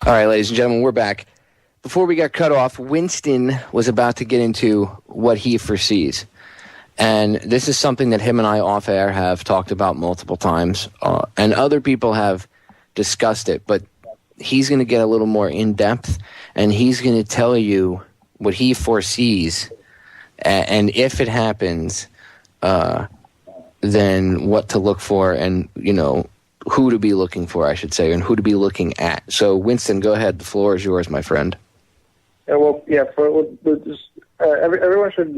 All right, ladies and gentlemen, we're back. Before we got cut off, Winston was about to get into what he foresees. And this is something that him and I off air have talked about multiple times. And other people have discussed it. But he's going to get a little more in-depth. And he's going to tell you what he foresees. And if it happens, then what to look for and, who to be looking for, I should say, and who to be looking at. So, Winston, go ahead. The floor is yours, my friend. Everyone should,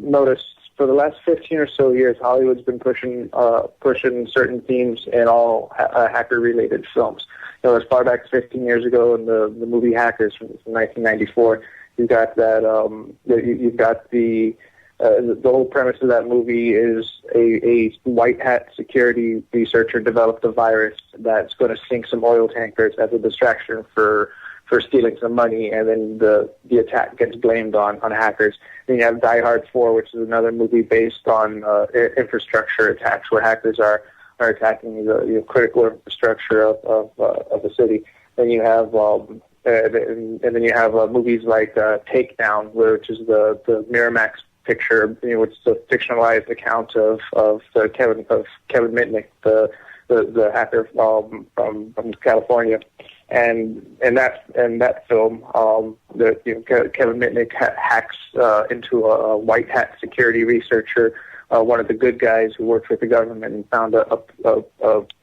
notice for the last 15 or so years, Hollywood's been pushing certain themes in all hacker-related films. As far back as 15 years ago in the movie Hackers from 1994, you've got that. You've got the whole premise of that movie is a white hat security researcher developed a virus that's going to sink some oil tankers as a distraction for stealing some money, and then the attack gets blamed on hackers. Then you have Die Hard 4, which is another movie based on infrastructure attacks where hackers are attacking the critical infrastructure of the city. Then you have movies like Takedown, which is the Miramax picture, which is a fictionalized account of Kevin Mitnick, the hacker from California. And in that film, Kevin Mitnick hacks into a white hat security researcher, one of the good guys who worked with the government, and found a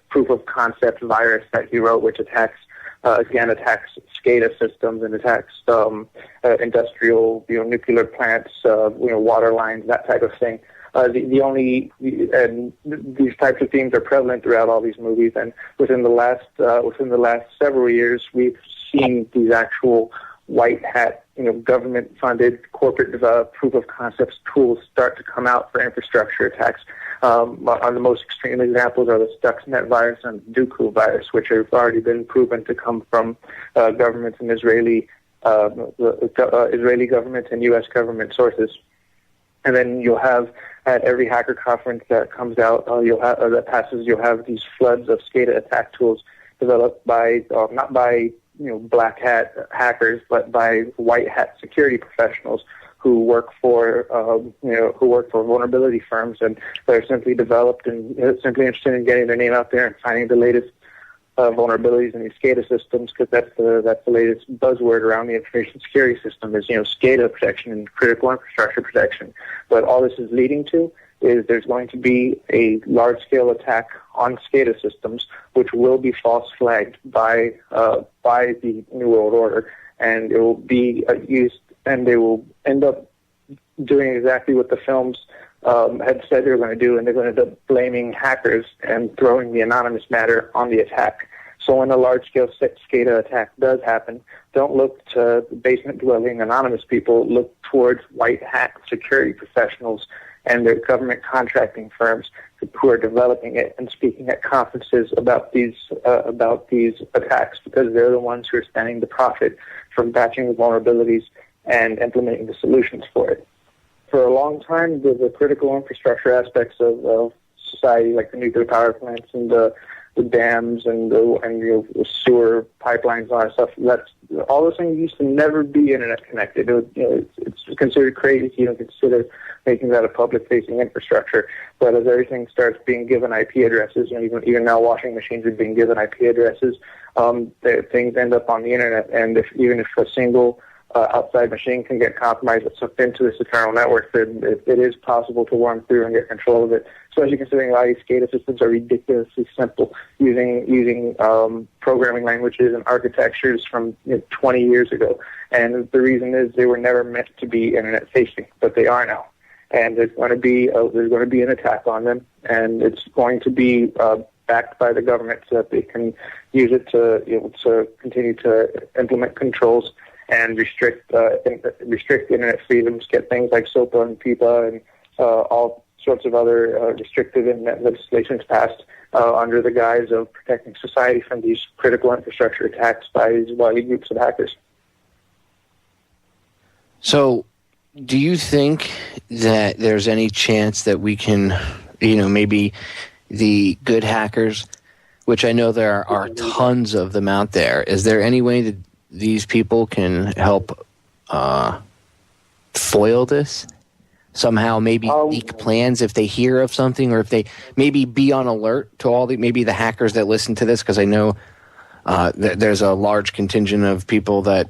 proof of concept virus that he wrote, which attacks SCADA systems and attacks industrial, nuclear plants, water lines, that type of thing. And these types of themes are prevalent throughout all these movies. And within the last several years, we've seen these actual white hat, government-funded, corporate proof of concepts tools start to come out for infrastructure attacks. On the most extreme examples are the Stuxnet virus and the Dooku virus, which have already been proven to come from governments and Israeli government and U.S. government sources. And then you'll have at every hacker conference that comes out, you'll have these floods of SCADA attack tools developed by not by black hat hackers, but by white hat security professionals who work for vulnerability firms, and they're simply developed and simply interested in getting their name out there and finding the latest vulnerabilities in these SCADA systems, because that's the latest buzzword around the information security system is SCADA protection and critical infrastructure protection. But all this is leading to is there's going to be a large-scale attack on SCADA systems, which will be false flagged by the New World Order, and it will be used, and they will end up doing exactly what the films had said they were going to do, and they're going to end up blaming hackers and throwing the anonymous matter on the attack. So when a large-scale SCADA attack does happen, don't look to basement-dwelling anonymous people. Look towards white-hat security professionals and their government contracting firms who are developing it and speaking at conferences about these attacks, because they're the ones who are spending the profit from patching the vulnerabilities and implementing the solutions for it. For a long time, the critical infrastructure aspects of society, like the nuclear power plants and the dams and the sewer pipelines and all that stuff, all those things used to never be internet connected. It's considered crazy if you don't consider making that a public-facing infrastructure. But as everything starts being given IP addresses, and even now washing machines are being given IP addresses, things end up on the internet. And even if a single outside machine can get compromised but sucked into this eternal network, then it is possible to worm through and get control of it, especially considering a lot of these SCADA systems are ridiculously simple, using programming languages and architectures from 20 years ago. And the reason is they were never meant to be internet facing, but they are now. And there's going to be an attack on them, and it's going to be backed by the government so that they can use it to continue to implement controls and restrict internet freedoms, get things like SOPA and PIPA and all sorts of other restrictive internet legislations passed under the guise of protecting society from these critical infrastructure attacks by these wily groups of hackers. So, do you think that there's any chance that we can, maybe the good hackers which I know there are tons of them out there, is there any way that these people can help foil this? Somehow maybe leak plans if they hear of something, or if they maybe be on alert to all maybe the hackers that listen to this, because I know there's a large contingent of people that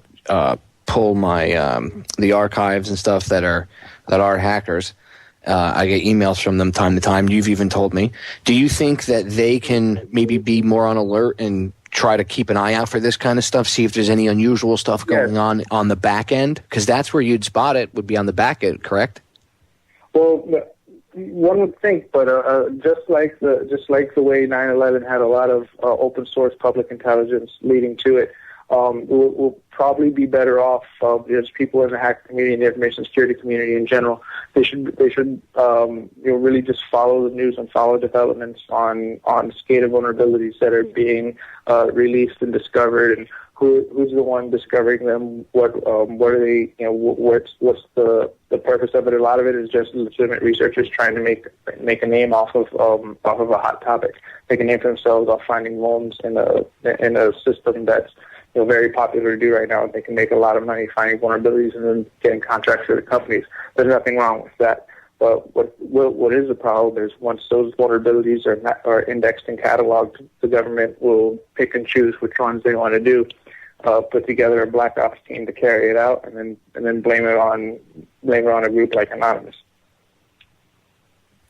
pull my the archives and stuff that are hackers. I get emails from them time to time. You've even told me. Do you think that they can maybe be more on alert and try to keep an eye out for this kind of stuff, see if there's any unusual stuff going on the back end? Because that's where you'd spot it, would be on the back end, correct? Well, one would think, but just like the way 9/11 had a lot of open source public intelligence leading to it, we'll probably be better off as people in the hacker community and the information security community in general. They should really just follow the news and follow developments on SCADA vulnerabilities that are being released and discovered, and who's the one discovering them? What are they? What's the purpose of it? A lot of it is just legitimate researchers trying to make a name off of a hot topic, make a name for themselves off finding vulns in a system that's very popular to do right now. They can make a lot of money finding vulnerabilities and then getting contracts for the companies. There's nothing wrong with that. But what is the problem is once those vulnerabilities are indexed and cataloged, the government will pick and choose which ones they want to do. Put together a black ops team to carry it out, and then blame it on a group like Anonymous.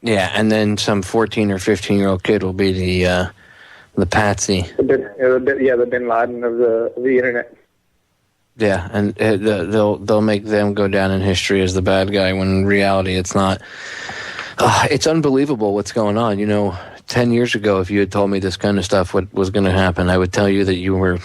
Yeah, and then some 14 or 15-year-old kid will be the patsy. The Bin Laden of the internet. Yeah, and they'll make them go down in history as the bad guy, when in reality it's not. It's unbelievable what's going on. 10 years ago, if you had told me this kind of stuff was going to happen, I would tell you that you were,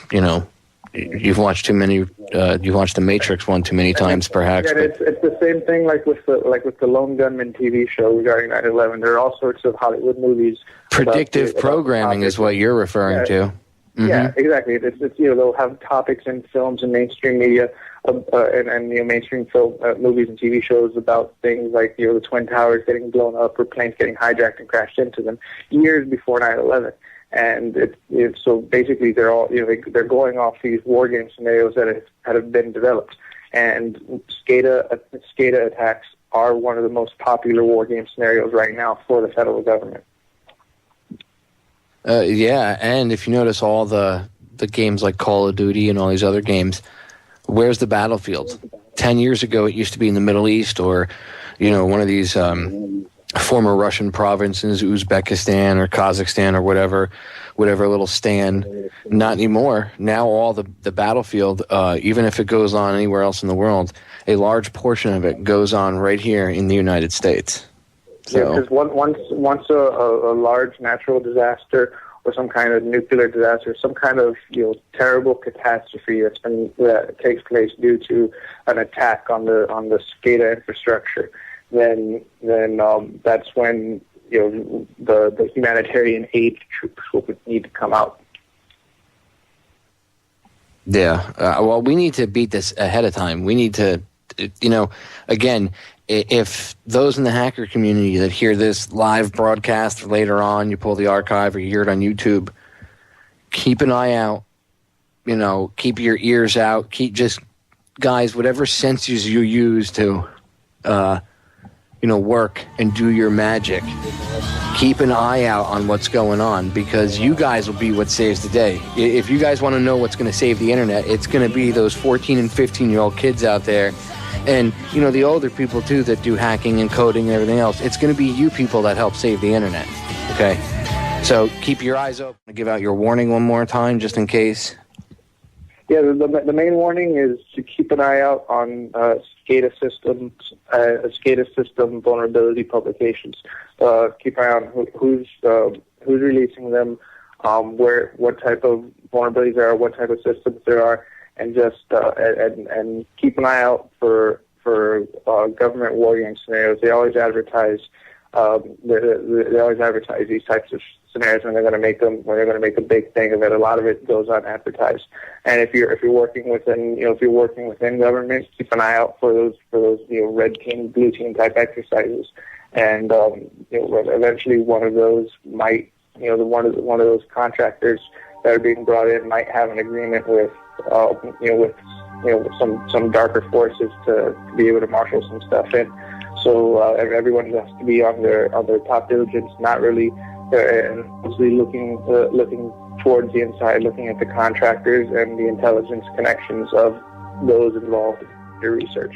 you've watched too many. You've watched The Matrix one too many times, perhaps. Yeah, it's the same thing like with the Lone Gunman TV show regarding 9/11. There are all sorts of Hollywood movies. Predictive programming is what you're referring to. Mm-hmm. Yeah, exactly. It's they'll have topics in films and mainstream media, and mainstream film movies and TV shows about things like the Twin Towers getting blown up or planes getting hijacked and crashed into them years before 9/11. And so basically they're all they're going off these war game scenarios that have been developed, and SCADA attacks are one of the most popular war game scenarios right now for the federal government. Yeah, and if you notice all the games like Call of Duty and all these other games, where's the battlefield? 10 years ago, it used to be in the Middle East, or one of these former Russian provinces, Uzbekistan or Kazakhstan or whatever little stand. Not anymore. Now all the battlefield, even if it goes on anywhere else in the world, a large portion of it goes on right here in the United States. So, yeah, because once a large natural disaster or some kind of nuclear disaster, some kind of terrible catastrophe that takes place due to an attack on the SCADA infrastructure, then that's when the humanitarian aid troops will need to come out. Yeah, well, we need to beat this ahead of time. We need to, again, if those in the hacker community that hear this live broadcast later on, you pull the archive or you hear it on YouTube, keep an eye out, keep your ears out, guys, whatever sensors you use to, work and do your magic, keep an eye out on what's going on, because you guys will be what saves the day. If you guys want to know what's going to save the internet, it's going to be those 14 and 15-year-old kids out there. And, the older people, too, that do hacking and coding and everything else. It's going to be you people that help save the internet, okay? So keep your eyes open. Give out your warning one more time, just in case. Yeah, the main warning is to keep an eye out on SCADA system vulnerability publications. Keep an eye on who's releasing them, what type of vulnerabilities there are, what type of systems there are, and just and keep an eye out for government war game scenarios. They always advertise these types of scenarios when they're going to make them, when they're going to make a big thing of it. A lot of it goes unadvertised. And if you're working within government, keep an eye out for those red team, blue team type exercises. And eventually one of those might one of those contractors that are being brought in might have an agreement with some darker forces to be able to marshal some stuff in. So everyone has to be on their top diligence, not really, and mostly looking towards the inside, looking at the contractors and the intelligence connections of those involved in your research.